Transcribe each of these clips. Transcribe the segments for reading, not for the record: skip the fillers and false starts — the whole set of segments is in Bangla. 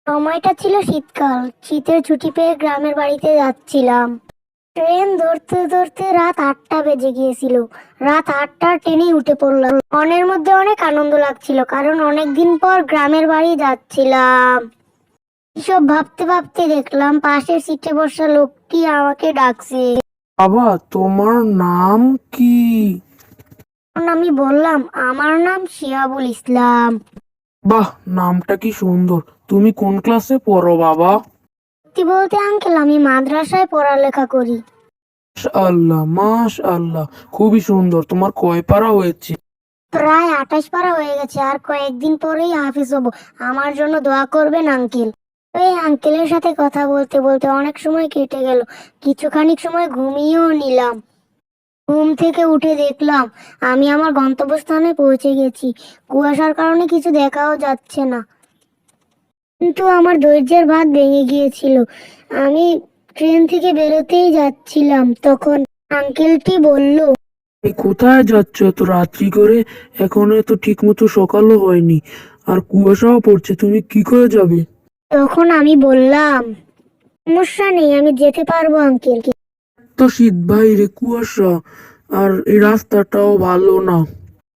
সময়টা ছিল শীতকাল। শীতের ছুটি পেয়ে গ্রামের বাড়িতে যাচ্ছিলাম। ট্রেন ধরতে ধরতে রাত 8টা বেজে গিয়েছিল। রাত 8টার ট্রেনেই উঠে পড়লাম। মনের মধ্যে অনেক আনন্দ লাগছিল, কারণ অনেকদিন পর গ্রামের বাড়ি যাচ্ছিলাম। এসব ভাবতে ভাবতে দেখলাম পাশের সিটে বসা লোকটি আমাকে ডাকছে। বাবা, তোমার নাম কি? তখন আমি বললাম, আমার নাম শিহাবুল ইসলাম। বাহ, নামটা কি সুন্দর। তুমি কোন ক্লাসে পড়ো বাবা? সত্যি বলতে আঙ্কেল, আমি মাদ্রাসায় পড়ালেখা করি। মাশাআল্লাহ, মাশাআল্লাহ, খুবই সুন্দর। তোমার কয় পারা হয়েছে? প্রায় 28 পারা হয়ে গেছে, আর কয়েকদিন পরেই হাফেজ হব। আমার জন্য দোয়া করবেন আঙ্কেল। এই আঙ্কেলের সাথে কথা বলতে বলতে অনেক সময় কেটে গেল। কিছুখানিক সময় ঘুমিয়েও নিলাম। ঘুম থেকে উঠে দেখলাম আমি আমার গন্তব্যস্থানে পৌঁছে গেছি। কুয়াশার কারণে কিছু দেখাও যাচ্ছে না, কিন্তু আমার ধৈর্যের বাঁধ ভেঙে গিয়েছিল। আমি ট্রেন থেকে বেরোতেই যাচ্ছিলাম, তখন আঙ্কেলটি বলল, এই কোথায় যাচ্ছ এত রাত্রি করে? এখনো তো ঠিক মতো সকালও হয়নি, আর কুয়াশাও পড়ছে। তুমি কি করে যাবে? তখন আমি বললাম, সমস্যা নেই, আমি যেতে পারবো আঙ্কেল। তো শীত বাইরে, কুয়াশা, আর এই রাস্তাটাও ভালো না।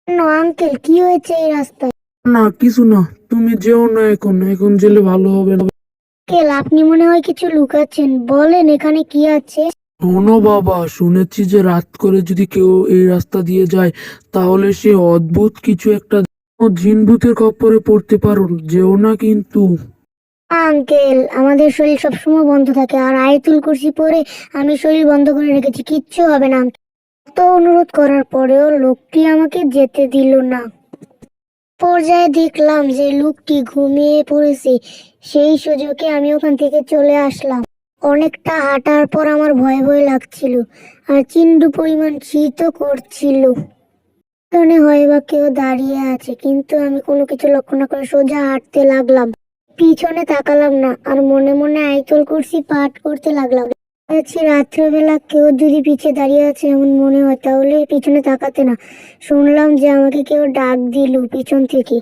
কেন আঙ্কেল, কি হয়েছে এই রাস্তায়? না, কিছু না। তুমি যেও না, এখন এখন গেলে ভালো হবে না। আঙ্কেল, আপনি মনে হয় কিছু লুকাচ্ছেন, বলেন এখানে কি আছে। শোনো বাবা, শুনেছি যে রাত করে যদি কেউ এই রাস্তা দিয়ে যায়, তাহলে সে অদ্ভুত কিছু একটা জিন ভূতের খপ্পরে পড়তে পারো। যেও না কিন্তু। আঙ্কেল, আমাদের শরীর সবসময় বন্ধ থাকে, আর আয়াতুল কুরসি পরে আমি শরীর বন্ধ করে রেখেছি, কিচ্ছু হবে না। এত অনুরোধ করার পরেও লোকটি আমাকে যেতে দিল না। পর্যায়ে দেখলাম যে লোকটি ঘুমিয়ে পড়েছে। সেই সুযোগে আমি ওখান থেকে চলে আসলাম। অনেকটা হাঁটার পর আমার ভয় ভয় লাগছিল, আর চিন্ডু পরিমাণ শীতও করছিল। মনে হয় বা কেউ দাঁড়িয়ে আছে, কিন্তু আমি কোনো কিছু লক্ষ্য না করে সোজা হাঁটতে লাগলাম। পিছনে তাকালাম না, আর মনে মনে আয়াতুল কুরসি পাঠ করতে লাগলাম। আচ্ছা, রাত্রেবেলা কেউ যদি পিছে দাঁড়িয়ে আছে এমন মনে হয়, তাহলে পিছনে তাকাতে না। শুনলাম যে আমাকে কেউ ডাক দিল পিছন থেকে।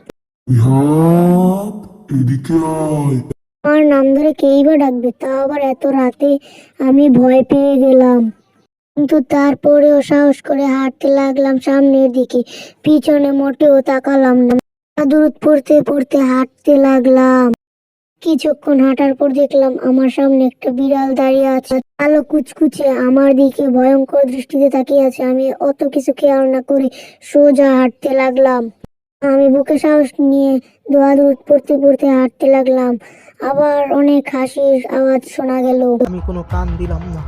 ইহাব, এদিকে আয়। আমার নাম ধরে কেই বা ডাকবে, তা আবার এত রাতে? আমি ভয় পেয়ে গেলাম, কিন্তু তারপরেও সাহস করে হাঁটতে লাগলাম সামনের দিকে। পিছনে মোটেও তাকালাম না। দূরত পড়তে পড়তে হাঁটতে লাগলাম। কিছুক্ষণ হাঁটার পর দেখলাম আমার সামনে একটা বিড়াল দাঁড়িয়ে আছে, কালো কুচকুচে, আমার দিকে ভয়ঙ্কর দৃষ্টিতে তাকিয়ে আছে। আমি অত কিছু খেয়াল না করে সোজা হাঁটতে লাগলাম। আমি বুকে সাহস নিয়ে দোয়া দূরত পড়তে পড়তে হাঁটতে লাগলাম। আবার অনেক হাসির আওয়াজ শোনা গেল। আমি কোনো কান দিলাম না।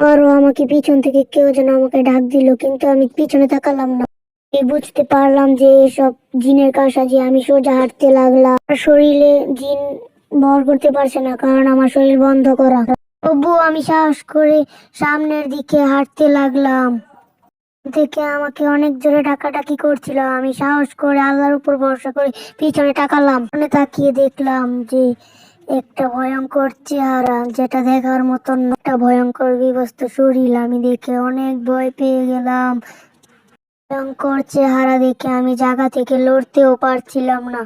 আরো আমাকে পিছন থেকে কেউ যেন আমাকে ডাক দিল, কিন্তু আমি পিছনে তাকালাম না। এই বুঝতে পারলাম যে এসব জিনের কারসাজি। আমি সোজা হাঁটতে লাগলাম। আর শরীরে জিন ভর করতে পারছে না, কারণ আমার শরীর বন্ধ করা। তবুও আমি সাহস করে সামনের দিকে হাঁটতে লাগলাম। থেকে আমাকে অনেক জোরে ডাকাডাকি করছিল। আমি সাহস করে আল্লাহর উপর ভরসা করে পিছনে তাকালাম। মানে তাকিয়ে দেখলাম যে একটা ভয়ঙ্কর চেহারা, যেটা দেখার মতন না। একটা ভয়ঙ্কর বিবস্ত্র শরীর। আমি দেখে অনেক ভয় পেয়ে গেলাম। ভয়ঙ্কর চেহারা দেখে আমি জায়গা থেকে লড়তেও পারছিলাম না।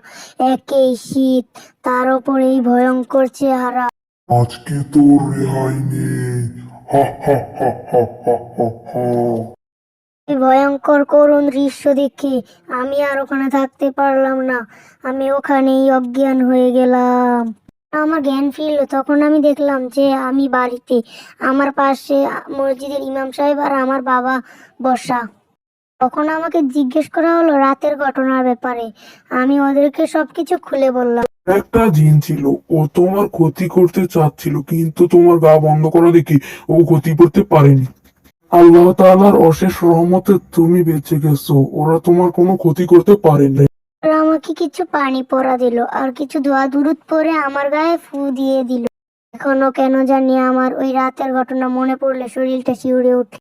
একেই শীত, তার উপর এই ভয়ঙ্কর চেহারা। আজকে তোর রেহাই নেই। হা হা হা হা হা হা হা। এই ভয়ঙ্কর করুণ দৃশ্য দেখে আমি আর ওখানে থাকতে পারলাম না। আমি ওখানেই অজ্ঞান হয়ে গেলাম। আমার জ্ঞান ফিরলো, তখন আমি দেখলাম যে আমি বাড়িতে। আমার পাশে মসজিদের ইমাম সাহেব আর আমার বাবা বসা। তখন আমাকে জিজ্ঞেস করা হলো রাতের ঘটনার ব্যাপারে। আমি ওদেরকে সবকিছু খুলে বললাম। একটা জিন ছিল, ও তোমার ক্ষতি করতে চাচ্ছিল, কিন্তু তোমার গা বন্ধ করা দেখি ও ক্ষতি করতে পারেনি। আল্লাহ তাআলার অশেষ রহমতে তুমি বেঁচে গেছো। ওরা তোমার কোনো ক্ষতি করতে পারেনি। ওরা আমাকে কিছু পানি পড়া দিল, আর কিছু দোয়া দুরুদ পরে আমার গায়ে ফু দিয়ে দিল। এখনো কেন জানি আমার ওই রাতের ঘটনা মনে পড়লে শরীরটা শিউরে ওঠে।